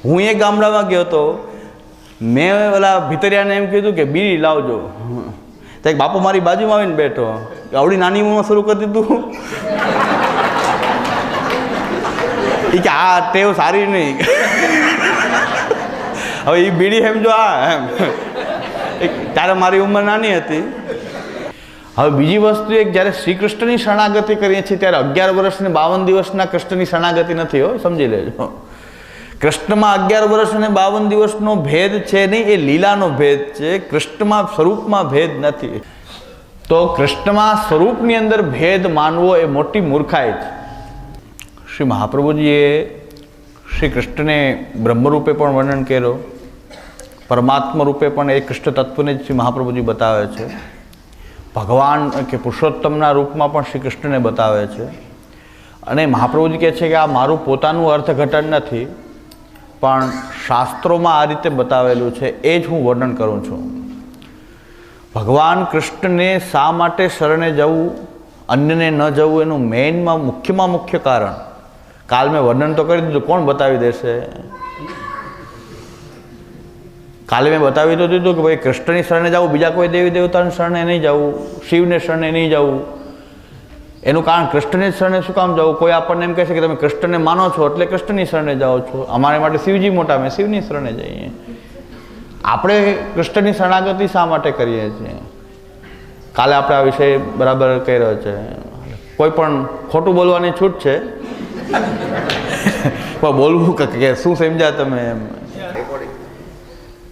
હું એક ગામડામાં ગયો હતો, મેં ઓલા ભીતરિયાને એમ કીધું કે બીડી લાવજો, તો એક બાપુ મારી બાજુમાં આવીને બેઠો, આવડી નાની ઉંમરમાં શરૂ કરી દીધું. એ કે આ ટેવ સારી નહીં. હવે એ બીડી સમજો આ એમ, ત્યારે મારી ઉંમર નાની હતી. હવે બીજી વસ્તુ એક, જ્યારે શ્રી કૃષ્ણની શરણાગતિ કરીએ છીએ ત્યારે 11 વર્ષ અને 52 દિવસના કૃષ્ણની શરણાગતિ નથી હો, સમજી લેજો. કૃષ્ણમાં 11 વર્ષ અને 52 દિવસનો ભેદ છે નહીં, એ લીલાનો ભેદ છે. કૃષ્ણમાં સ્વરૂપમાં ભેદ નથી. તો કૃષ્ણમાં સ્વરૂપની અંદર ભેદ માનવો એ મોટી મૂર્ખાઈ છે. શ્રી મહાપ્રભુજીએ શ્રી કૃષ્ણને બ્રહ્મરૂપે પણ વર્ણન કર્યો, પરમાત્મા રૂપે પણ એ કૃષ્ણ તત્વને જ શ્રી મહાપ્રભુજી બતાવે છે. ભગવાન કે પુરુષોત્તમના રૂપમાં પણ શ્રી કૃષ્ણને બતાવે છે. અને મહાપ્રભુજી કહે છે કે આ મારું પોતાનું અર્થઘટન નથી, પણ શાસ્ત્રોમાં આ રીતે બતાવેલું છે, એ જ હું વર્ણન કરું છું. ભગવાન કૃષ્ણને શા માટે શરણે જવું, અન્યને ન જવું, એનું મેઇનમાં મુખ્ય કારણ કાલ મેં વર્ણન તો કરી દીધું, કોણ બતાવી દેશે? કાલે મેં બતાવી તો દીધું કે ભાઈ કૃષ્ણની શરણે જવું, બીજા કોઈ દેવી દેવતાની શરણે નહીં જવું, શિવને શરણે નહીં જવું. એનું કારણ કૃષ્ણની શરણે શું કામ જવું? કોઈ આપણને એમ કહે છે કે તમે કૃષ્ણને માનો છો એટલે કૃષ્ણની શરણે જાઓ છો, અમારે માટે શિવજી મોટા, અમે શિવની શરણે જઈએ. આપણે કૃષ્ણની શરણાગતિ શા માટે કરીએ છીએ? કાલે આપણે આ વિષય બરાબર કર્યો છે. કોઈ પણ ખોટું બોલવાની છૂટ છે, પણ બોલવું કે શું સમજ્યા તમે એમ.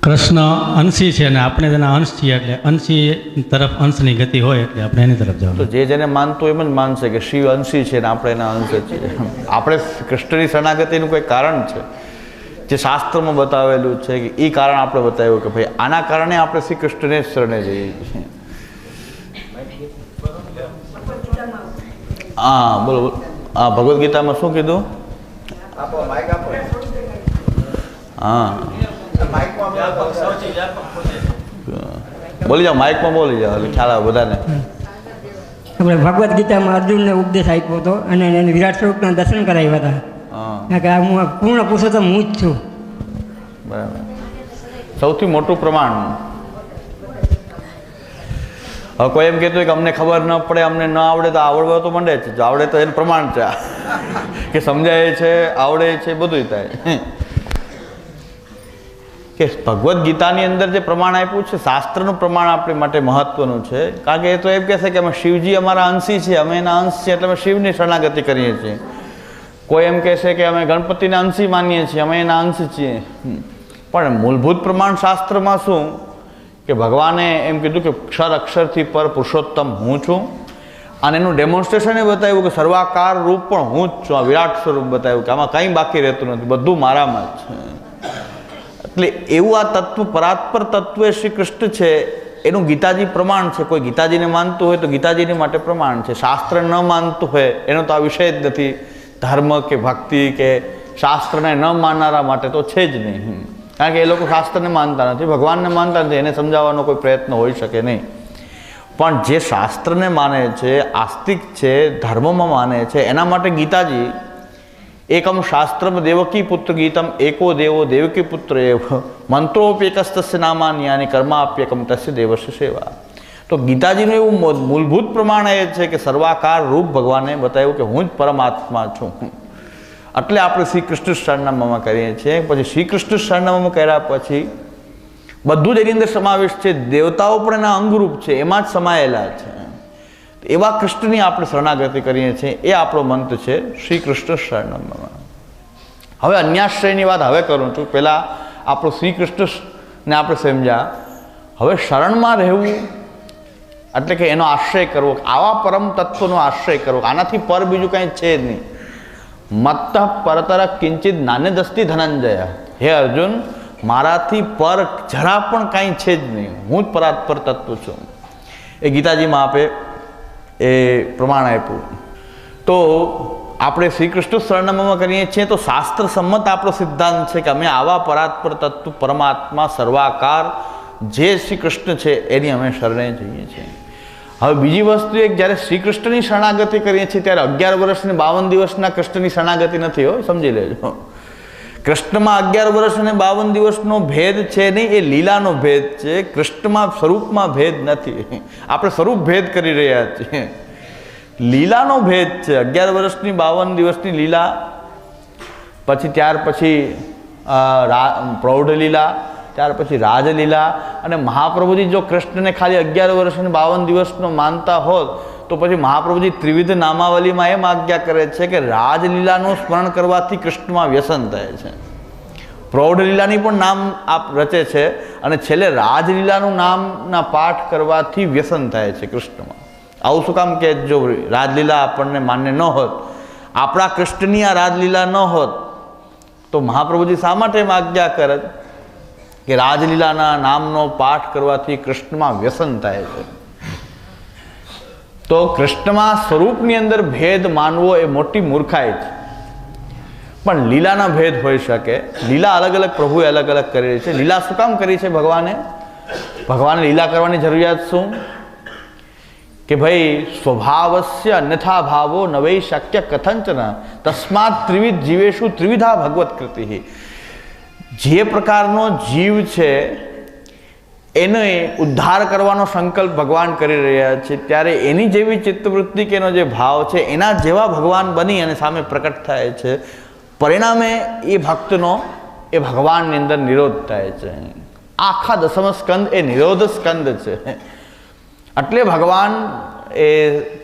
કૃષ્ણ અંશી છે અને આપણે તેના અંશ છીએ, એટલે અંશી તરફ અંશની ગતિ હોય એટલે આપણે એની તરફ જવાનું. તો જે જેને માનતું એમ જ માનશે કે શિવ અંશી છે ને આપણે એના અંશ છીએ. આપણે કૃષ્ણની શરણાગતિનું કોઈ કારણ છે જે શાસ્ત્રમાં બતાવેલું છે, કે એ કારણ આપણે બતાવ્યું કે ભાઈ આના કારણે આપણે શ્રી કૃષ્ણને શરણે જઈએ છીએ. હા બોલો બોલો. હા, ભગવદ્ ગીતામાં શું કીધું? હા બોલી જાઓ, માઇકમાં બોલી જાઓ એટલે ખ્યાલ આવે બધાને. આપણે ભગવદ્ ગીતામાં અર્જુનને ઉપદેશ આપ્યો હતો અને એને વિરાટ સ્વરૂપના દર્શન કરાવ્યા હતા. હા કે હું પૂર્ણ પુરુષોત્તમ હું જ છું. બરાબર, સૌથી મોટું પ્રમાણ. હવે કોઈ એમ કહેતું હોય કે અમને ખબર ન પડે, અમને ન આવડે, તો આવડવા તો માંડે જ, આવડે તો એનું પ્રમાણ છે કે સમજાય છે, આવડે છે, બધું થાય. કે ભગવદ્ ગીતાની અંદર જે પ્રમાણ આપ્યું છે, શાસ્ત્રનું પ્રમાણ આપણી માટે મહત્વનું છે. કારણ કે એ તો એમ કહેશે કે અમે શિવજી અમારા અંશી છીએ, અમે એના અંશ છીએ એટલે અમે શિવની શરણાગતિ કરીએ છીએ. કોઈ એમ કહેશે કે અમે ગણપતિના અંશી માનીએ છીએ, અમે એના અંશ છીએ. પણ મૂળભૂત પ્રમાણ શાસ્ત્રમાં શું કે ભગવાને એમ કીધું કે ક્ષર અક્ષરથી પર પુરુષોત્તમ હું છું, અને એનું ડેમોન્સ્ટ્રેશન એ બતાવ્યું કે સર્વાકાર રૂપ પણ હું જ છું. આ વિરાટ સ્વરૂપ બતાવ્યું કે આમાં કંઈ બાકી રહેતું નથી, બધું મારામાં જ છે. એટલે એવું આ તત્વ, પરાત્પર તત્વ એ શ્રી કૃષ્ણ છે, એનું ગીતાજી પ્રમાણ છે. કોઈ ગીતાજીને માનતું હોય તો ગીતાજીને માટે પ્રમાણ છે. શાસ્ત્ર ન માનતું હોય એનો તો આ વિષય જ નથી. ધર્મ કે ભક્તિ કે શાસ્ત્રને ન માનનારા માટે તો છે જ નહીં. કારણ કે એ લોકો શાસ્ત્રને માનતા નથી, ભગવાનને માનતા નથી, એને સમજાવવાનો કોઈ પ્રયત્ન હોઈ શકે નહીં. પણ જે શાસ્ત્રને માને છે, આસ્તિક છે, ધર્મમાં માને છે, એના માટે ગીતાજી એકમ શાસ્ત્રમ દેવકી પુત્ર ગીતમ એકો દેવો દેવકી પુત્ર એવ મંત્રોપ્યેકસ્તસ્ય નામાન્યાની કર્માપ્યકમ તસ્ય દેવસ્ય સેવા. તો ગીતાજીનું એવું મૂળભૂત પ્રમાણ એ છે કે સર્વાકાર રૂપ ભગવાને બતાવ્યું કે હું જ પરમાત્મા છું. એટલે આપણે શ્રી કૃષ્ણ શરણામમાં કરીએ છીએ. પછી શ્રી કૃષ્ણ શરણામમાં કર્યા પછી બધું જ એની અંદર સમાવેશ છે. દેવતાઓ પણ એના અંગરૂપ છે, એમાં જ સમાયેલા છે. એવા કૃષ્ણની આપણે શરણાગતિ કરીએ છીએ. એ આપણો મંત્ર છે શ્રી કૃષ્ણ શરણમ. હવે અન્યાશ્રયની વાત હવે કરું છું. પહેલાં આપણું શ્રી કૃષ્ણને આપણે સમજ્યા. હવે શરણમાં રહેવું એટલે કે એનો આશ્રય કરવો, આવા પરમ તત્વનો આશ્રય કરવો. આનાથી પર બીજું કંઈ છે જ નહીં. મત્ત પરતર કિંચિત નાન્યદસ્તિ ધનંજય. હે અર્જુન, મારાથી પર જરા પણ કાંઈ છે જ નહીં, હું જ પરાત્પર તત્વ છું. એ ગીતાજીમાં આપે એ પ્રમાણ આપ્યું. તો આપણે શ્રી કૃષ્ણ શરણમાં કરીએ છીએ તો શાસ્ત્ર સંમત આપણો સિદ્ધાંત છે કે અમે આવા પરાત્પર તત્વ પરમાત્મા સર્વાકાર જે શ્રી કૃષ્ણ છે એની અમે શરણે જઈએ છીએ. હવે બીજી વસ્તુ એક, જ્યારે શ્રી કૃષ્ણની શરણાગતિ કરીએ છીએ ત્યારે 11 વર્ષ અને 52 દિવસના કૃષ્ણની શરણાગતિ નથી, હો, સમજી લેજો. કૃષ્ણમાં 11 વર્ષ અને 52 દિવસનો ભેદ છે નહીં, એ લીલાનો ભેદ છે. કૃષ્ણમાં સ્વરૂપમાં ભેદ નથી. આપણે સ્વરૂપ ભેદ કરી રહ્યા છીએ. લીલાનો ભેદ છે. 11 વર્ષની 52 દિવસની લીલા, પછી ત્યાર પછી પ્રૌઢ લીલા, ત્યાર પછી રાજલીલા. અને મહાપ્રભુજી જો કૃષ્ણને ખાલી 11 વર્ષ અને 52 દિવસનો માનતા હોત તો પછી મહાપ્રભુજી ત્રિવિધ નામાવલીમાં એમ આજ્ઞા કરે છે કે રાજલીલાનું સ્મરણ કરવાથી કૃષ્ણમાં વ્યસન થાય છે. પ્રૌઢ લીલાની પણ નામ આપ રચે છે અને છેલ્લે રાજલીલાનું નામના પાઠ કરવાથી વ્યસન થાય છે કૃષ્ણમાં. આવું શું કામ કે જો રાજલીલા આપણને માન્ય ન હોત, આપણા કૃષ્ણની આ રાજલીલા ન હોત, તો મહાપ્રભુજી શા માટે એમ આજ્ઞા કરે કે રાજલીલાના નામનો પાઠ કરવાથી કૃષ્ણમાં વ્યસન થાય છે? તો કૃષ્ણમાં સ્વરૂપની અંદર ભેદ માનવો એ મોટી મૂર્ખાઈ છે. પણ લીલાના ભેદ હોઈ શકે. લીલા અલગ અલગ પ્રભુએ અલગ અલગ કરી છે. લીલા શું કામ કરી છે ભગવાને? ભગવાને લીલા કરવાની જરૂરિયાત શું? કે ભાઈ સ્વભાવસ્ય અન્યથા ભાવો નવૈ શક્ય કથંચન તસ્માત ત્રિવિધ જીવેશુ ત્રિવિધા ભગવત કૃતિ. જે પ્રકારનો જીવ છે એને ઉદ્ધાર કરવાનો સંકલ્પ ભગવાન કરી રહ્યા છે, ત્યારે એની જેવી ચિત્તવૃત્તિ કે એનો જે ભાવ છે એના જેવા ભગવાન બની અને સામે પ્રકટ થાય છે. પરિણામે એ ભક્તનો એ ભગવાનની અંદર નિરોધ થાય છે. આખા દસમ સ્કંદ એ નિરોધ સ્કંદ છે. એટલે ભગવાન એ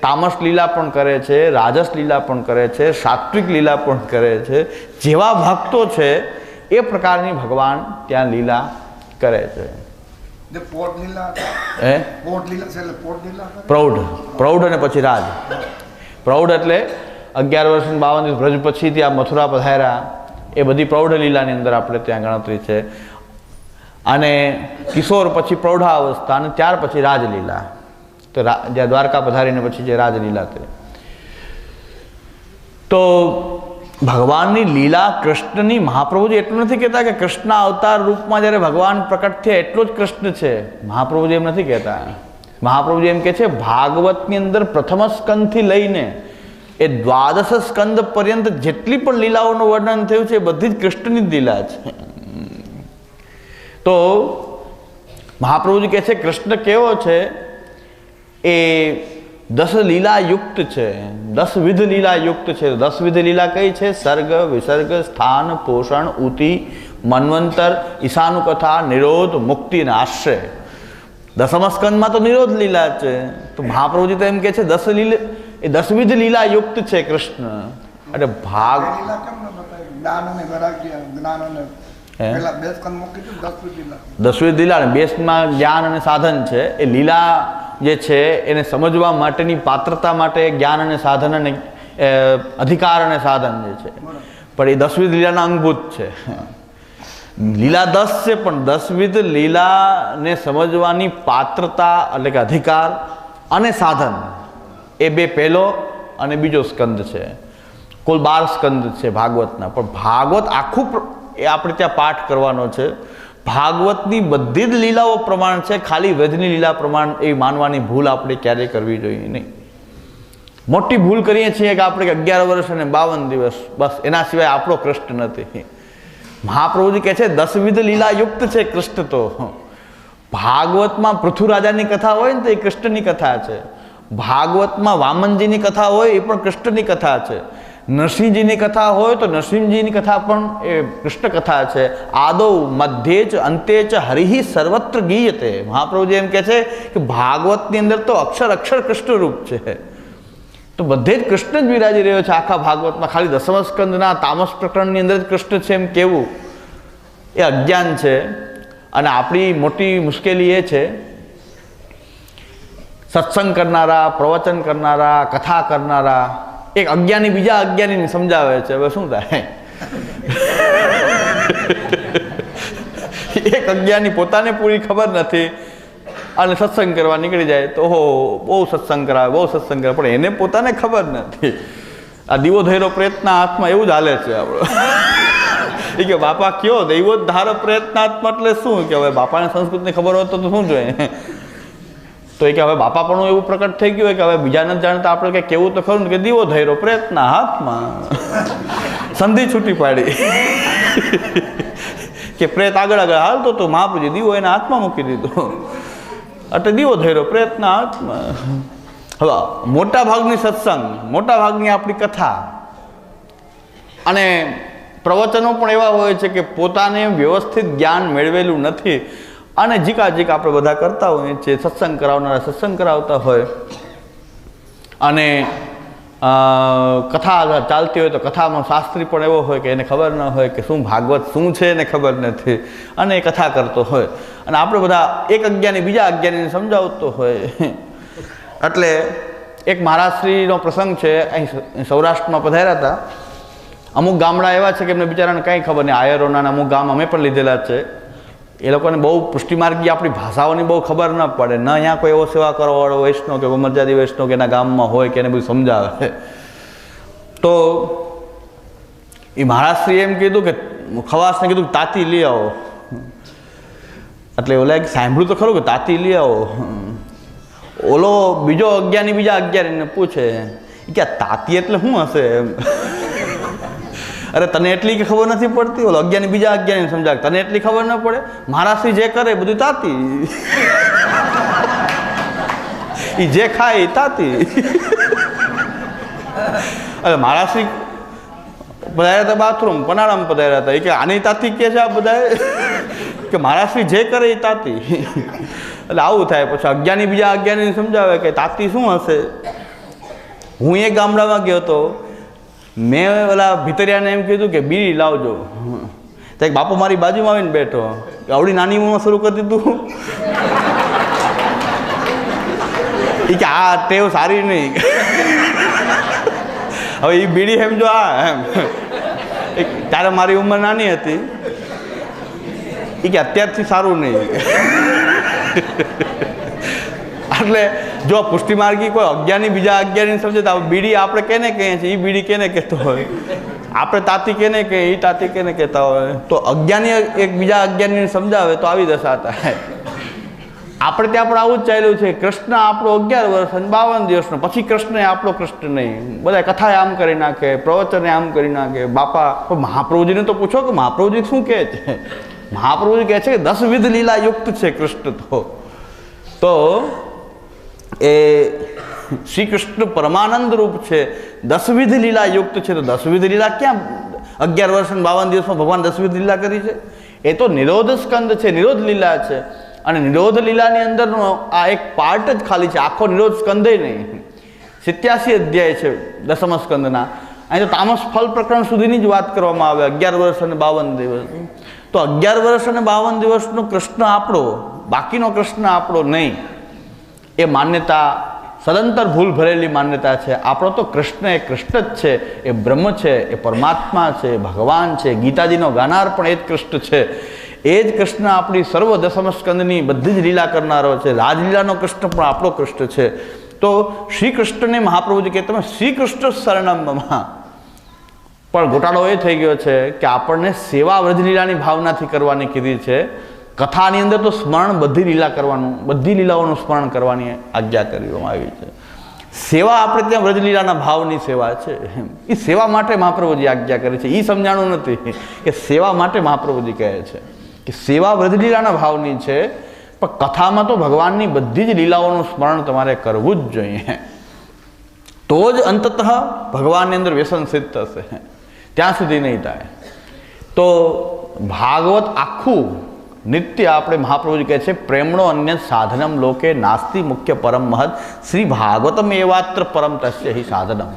તામસ લીલા પણ કરે છે, રાજસ લીલા પણ કરે છે, સાત્વિક લીલા પણ કરે છે. જેવા ભક્તો છે એ પ્રકારની ભગવાન ત્યાં લીલા કરે છે. પ્રૌઢ અને પછી રાજ. પ્રૌઢ એટલે 11 વર્ષ 52 દિવસ વ્રજ પછી ત્યાં મથુરા પધાર્યા, એ બધી પ્રૌઢ લીલાની અંદર આપણે ત્યાં ગણતરી છે. અને કિશોર પછી પ્રૌઢાવસ્થા અને ત્યાર પછી રાજલીલા. તો જ્યાં દ્વારકા પધારીને પછી જે રાજલીલા તે. તો ભગવાનની લીલા કૃષ્ણની, મહાપ્રભુજી એટલું નથી કહેતા કે કૃષ્ણ અવતાર રૂપમાં જ્યારે ભગવાન પ્રકટ થયા એટલો જ કૃષ્ણ છે. મહાપ્રભુજી એમ નથી કહેતા. મહાપ્રભુજી એમ કહે છે ભાગવતની અંદર પ્રથમ સ્કંદથી લઈને એ 12 સ્કંદ પર્યંત જેટલી પણ લીલાઓનું વર્ણન થયું છે એ બધી જ કૃષ્ણની જ લીલા છે. તો મહાપ્રભુજી કહે છે કૃષ્ણ કેવો છે? એ 10 લીલા યુક્ત છે, 10 વિધ લીલા યુક્ત છે. 10 વિધ લીલા કઈ છે? સર્ગ, વિસર્ગ, સ્થાન, પોષણ, ઉતિ, મન્વંતર, ઈશાનુકથા, નિરોધ, મુક્તિ અને આશ્રય. દસમ સ્કંદમાં તો નિરોધ લીલા છે. તો મહાપ્રભુજી તો એમ કે છે 10 લીલા એ 10 વિધ લીલા યુક્ત છે કૃષ્ણ. એટલે ભાગ 10 વિધ લીલા અને 2 જ્ઞાન અને સાધન છે. એ લીલા જે છે એને સમજવા માટેની પાત્રતા માટે જ્ઞાન અને સાધન અને અધિકાર અને સાધન જે છે, પણ એ 10 વિધ લીલાના અંગભૂત છે. લીલા 10 છે પણ 10 વિધ લીલાને સમજવાની પાત્રતા એટલે કે અધિકાર અને સાધન એ 2 પહેલો અને બીજો સ્કંદ છે. કુલ 12 સ્કંદ છે ભાગવતના. પણ ભાગવત આખું એ આપણે ત્યાં પાઠ કરવાનો છે. ભાગવતની બધી જ લીલાઓ પ્રમાણ છે. ખાલી વ્રજની લીલા પ્રમાણ એ માનવાની ભૂલ આપણે ક્યારેય કરવી જોઈએ નહીં. મોટી ભૂલ કરીએ છીએ કે આપણે 11 વર્ષ અને 52 દિવસ બસ, એના સિવાય આપણો કૃષ્ણ નથી. મહાપ્રભુજી કહે છે 10 વિધ લીલા યુક્ત છે કૃષ્ણ. તો ભાગવતમાં પૃથ્વીરાજાની કથા હોય ને તો એ કૃષ્ણની કથા છે. ભાગવતમાં વામનજીની કથા હોય એ પણ કૃષ્ણની કથા છે. નરસિંહજીની કથા હોય તો નરસિંહજીની કથા પણ એ કૃષ્ણ કથા છે. આદૌ મધ્યે ચ અંતે ચ હરિ સર્વત્ર ગીયતે. મહાપ્રભુજી એમ કહે છે કે ભાગવતની અંદર તો અક્ષર અક્ષર કૃષ્ણ રૂપ છે. તો બધે જ કૃષ્ણ જ વિરાજી રહ્યો છે આખા ભાગવતમાં. ખાલી દસમ સ્કંદના તામસ પ્રકરણની અંદર જ કૃષ્ણ છે એમ કેવું એ અજ્ઞાન છે. અને આપણી મોટી મુશ્કેલી એ છે સત્સંગ કરનારા, પ્રવચન કરનારા, કથા કરનારા એક અજ્ઞાની બીજા અજ્ઞાનીને સમજાવે છે. હવે શું થાય? એક અજ્ઞાની પોતાને પૂરી ખબર નથી અને સત્સંગ કરવા નીકળી જાય તો ઓહો બહુ સત્સંગ કરાવે, બહુ સત્સંગ કરાવે, પણ એને પોતાને ખબર નથી. આ દીવો ધૈરો પ્રયત્ન હાથમાં એવું જ હાલે છે આપણો. એ કે બાપા કયો દૈવો ધારો પ્રયત્નાત્મા એટલે શું? કે હવે બાપાને સંસ્કૃતની ખબર હોત તો શું જોઈએ? તો એ કે હવે બાપા પણ એવું પ્રકટ થઈ ગયું હોય કે હવે બીજા નથી જાણતા આપણે કંઈ કેવું તો ખરું ને કે દીવો ધર્યો પ્રેતના હાથમાં, સંધિ છૂટી પાડી કે પ્રેત આગળ આગળ હાલતો તો મહાપ્રભુજી દીવો એના હાથમાં મૂકી દીધો, એટલે દીવો ધર્યો પ્રેતના હાથમાં. હવે મોટા ભાગની સત્સંગ, મોટા ભાગની આપણી કથા અને પ્રવચનો પણ એવા હોય છે કે પોતાને વ્યવસ્થિત જ્ઞાન મેળવેલું નથી અને જીકાજીક આપણે બધા કરતા હોઈએ છીએ. સત્સંગ કરાવનારા સત્સંગ કરાવતા હોય અને કથા ચાલતી હોય તો કથામાં શાસ્ત્રી પણ એવો હોય કે એને ખબર ન હોય કે શું ભાગવત શું છે એને ખબર નથી અને એ કથા કરતો હોય અને આપણે બધા એક અજ્ઞાની બીજા અજ્ઞાનીને સમજાવતો હોય. એટલે એક મહારાજશ્રીનો પ્રસંગ છે, અહીં સૌરાષ્ટ્રમાં પધાર્યા હતા. અમુક ગામડા એવા છે કે એમને બિચારાને કંઈ ખબર નહીં, આયરોના અમુક ગામ અમે પણ લીધેલા છે. એ લોકોને બહુ પુષ્ટિમાર્ગી આપણી ભાષાઓની બહુ ખબર ન પડે, ન અહીંયા કોઈ એવો સેવા કરવાવાળો વૈષ્ણવ કે મર્યાદી વૈષ્ણવ કે એના ગામમાં હોય કે એને બધું સમજાવે. તો એ મહારાજશ્રીએ એમ કીધું કે ખવાસને કીધું કે તાતી લઈ આવો. એટલે ઓલા સાંભળ્યું તો ખરું કે તાતી લઈ આવો. ઓલો બીજો અજ્ઞાની બીજા અજ્ઞાનીને પૂછે કે તાતી એટલે શું હશે એમ. અરે તને એટલી કે ખબર નથી પડતી, ઓલો અજ્ઞાની બીજા અજ્ઞાનીને સમજાવે તને એટલી ખબર ન પડે, મહારાજશ્રી જે કરે બધું તાતી, એ જે ખાય એ તાતી. અરે મહારાજશ્રી પધાર્યા હતા બાથરૂમ, પનાળામાં પધાર્યા હતા, એ કે આની તાતી કે છે આ બધા કે મહારાજશ્રી જે કરે એ તાતી. એટલે આવું થાય. પછી અજ્ઞાની બીજા અજ્ઞાનીને સમજાવે કે તાતી શું હશે. હું એક ગામડામાં ગયો હતો, મેં ઓલા ભીતરિયાને એમ કીધું કે બીડી લાવજો. તો એક બાપુ મારી બાજુમાં આવીને બેઠો, આવડી નાની ઉંમરમાં શરૂ કરી દીધું. એ કે આ ટેવ સારી નહીં. હવે એ બીડી એમ જો આ એમ ત્યારે મારી ઉંમર નાની હતી, એ કે અત્યારથી સારું નહીં. એટલે જો પુષ્ટિમાર્ગી કોઈ અજ્ઞાની બીજા અજ્ઞાની સમજે તો બીડી આપણે કેને કહીએ છીએ, એ બીડી કેને કહેતો હોય, આપણે તાતી કેને કે એ તાતી કેને કહેતા હોય. તો અજ્ઞાની એક બીજા અજ્ઞાનીને સમજાવે તો આવી દશા થાય. આપણે ત્યાં પણ આવું જ ચાલ્યું છે. કૃષ્ણ આપણો 11 વર્ષ અને 52 દિવસનો, પછી કૃષ્ણ એ આપણો કૃષ્ણ નહીં. બધા કથાએ આમ કરી નાખે, પ્રવચને આમ કરી નાખે. બાપા મહાપ્રભુજીને તો પૂછો કે મહાપ્રભુજી શું કહે છે. મહાપ્રભુજી કહે છે કે 10 વિધ લીલા યુક્ત છે કૃષ્ણ. તો એ શ્રી કૃષ્ણ પરમાનંદ રૂપ છે, 10 વિધ લીલા યુક્ત છે. તો 10 વિધ લીલા ક્યાં 11 વર્ષ અને 52 દિવસમાં ભગવાન 10 વિધ લીલા કરી છે? એ તો નિરોધ સ્કંદ છે, નિરોધ લીલા છે. અને નિરોધ લીલાની અંદરનો આ એક પાર્ટ જ ખાલી છે, આખો નિરોધ સ્કંદે નહીં. 87 અધ્યાય છે દસમ સ્કંદના. અહીં તો તામસ ફલ પ્રકરણ સુધીની જ વાત કરવામાં આવે, 11 વર્ષ અને 52 દિવસ. તો 11 વર્ષ અને 52 દિવસનો કૃષ્ણ આપણો, બાકીનો કૃષ્ણ આપણો નહીં. એ માન્યતા સદંતર ભૂલ ભરેલી માન્યતા છે. આપણો તો કૃષ્ણ એ કૃષ્ણ જ છે, એ બ્રહ્મ છે, એ પરમાત્મા છે, ભગવાન છે. ગીતાજીનો ગાનાર પણ એ જ કૃષ્ણ છે. એ જ કૃષ્ણ આપણી સર્વ દસમ સ્કંદની બધી જ લીલા કરનારો છે. રાજલીલાનો કૃષ્ણ પણ આપણો કૃષ્ણ છે. તો શ્રી કૃષ્ણને મહાપ્રભુજી કહે તમે શ્રી કૃષ્ણ શરણમમાં. પણ ગોટાળો એ થઈ ગયો છે કે આપણને સેવા વ્રજલીલાની ભાવનાથી કરવાની કીધી છે. કથાની અંદર તો સ્મરણ બધી લીલા કરવાનું, બધી લીલાઓનું સ્મરણ કરવાની આજ્ઞા કરવામાં આવી છે. સેવા આપણે ત્યાં વ્રજલીલાના ભાવની સેવા છે, એ સેવા માટે મહાપ્રભુજી આજ્ઞા કરે છે. એ સમજાણું નથી કે સેવા માટે મહાપ્રભુજી કહે છે કે સેવા વ્રજલીલાના ભાવની છે, પણ કથામાં તો ભગવાનની બધી જ લીલાઓનું સ્મરણ તમારે કરવું જ જોઈએ. તો જ અંતતઃ ભગવાનની અંદર વ્યસન સિદ્ધ થશે, ત્યાં સુધી નહીં થાય. તો ભાગવત આખું નિત્ય આપણે મહાપ્રભુજી કહે છે પ્રેમણો અન્ય સાધનમ લોકે નાસ્તિ મુખ્ય પરમ મહદ શ્રી ભાગવતમ એવાત્ર પરમ તસ્ય હિ સાધનમ.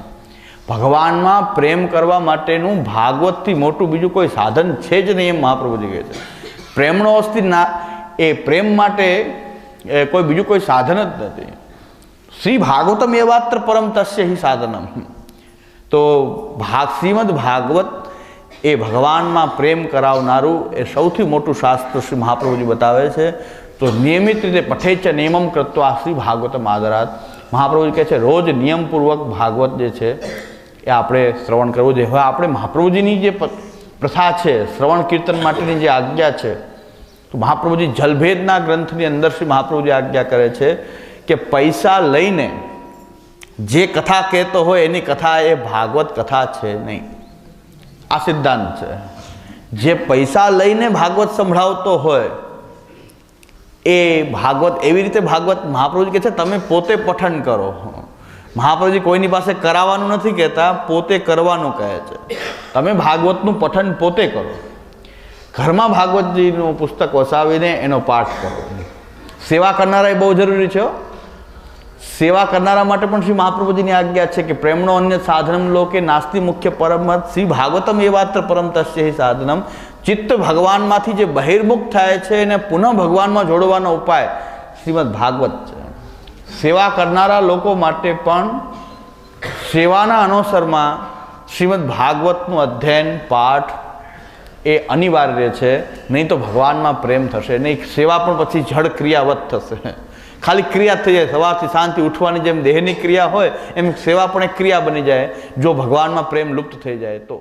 ભગવાનમાં પ્રેમ કરવા માટેનું ભાગવતથી મોટું બીજું કોઈ સાધન છે જ નહીં, એમ મહાપ્રભુજી કહે છે. પ્રેમણો અસ્તિ ના, એ પ્રેમ માટે કોઈ બીજું કોઈ સાધન જ નથી. શ્રી ભાગવતમ એવાત્ર પરમ તસ્ય હિ સાધનમ. તો શ્રીમદ ભાગવત એ ભગવાનમાં પ્રેમ કરાવનારું એ સૌથી મોટું શાસ્ત્ર શ્રી મહાપ્રભુજી બતાવે છે. તો નિયમિત રીતે પઠે છે નિયમમ કૃત્વા શ્રી ભાગવતમ આદરાત. મહાપ્રભુજી કહે છે રોજ નિયમપૂર્વક ભાગવત જે છે એ આપણે શ્રવણ કરવું જોઈએ. હવે આપણે મહાપ્રભુજીની જે પ્રથા છે, શ્રવણ કીર્તન માટેની જે આજ્ઞા છે, તો મહાપ્રભુજી જલભેદના ગ્રંથની અંદર શ્રી મહાપ્રભુજી આજ્ઞા કરે છે કે પૈસા લઈને જે કથા કહેતો હોય એની કથા એ ભાગવત કથા છે નહીં. આ સિદ્ધાંત છે. જે પૈસા લઈને ભાગવત સંભળાવતો હોય એ ભાગવત એવી રીતે ભાગવત મહાપ્રભુજી કહે છે તમે પોતે પઠન કરો. મહાપ્રભુજી કોઈની પાસે કરાવવાનું નથી કહેતા, પોતે કરવાનું કહે છે. તમે ભાગવતનું પઠન પોતે કરો, ઘરમાં ભાગવતજીનું પુસ્તક વસાવીને એનો પાઠ કરો. સેવા કરનારા એ બહુ જરૂરી છે. સેવા કરનારા માટે પણ શ્રી મહાપ્રભુજીની આજ્ઞા છે કે પ્રેમણો અન્ય સાધનમ લોકે નાસ્તિ મુખ્ય પરમત શ્રી ભાગવતમ એ માત્ર પરમ તસ્ય સાધનમ. ચિત્ત ભગવાનમાંથી જે બહિર્મુખ થાય છે એને પુનઃ ભગવાનમાં જોડવાનો ઉપાય શ્રીમદ ભાગવત છે. સેવા કરનારા લોકો માટે પણ સેવાના અનુસરમાં શ્રીમદ ભાગવતનું અધ્યયન પાઠ એ અનિવાર્ય છે. નહીં તો ભગવાનમાં પ્રેમ થશે નહીં. સેવા પણ પછી જડ ક્રિયાવત થશે. ખાલી ક્રિયા થઈ જાય. સવારથી શાંતિ ઉઠવાની જેમ દેહની ક્રિયા હોય એમ સેવા પણ એક ક્રિયા બની જાય જો ભગવાનમાં પ્રેમ લુપ્ત થઈ જાય તો.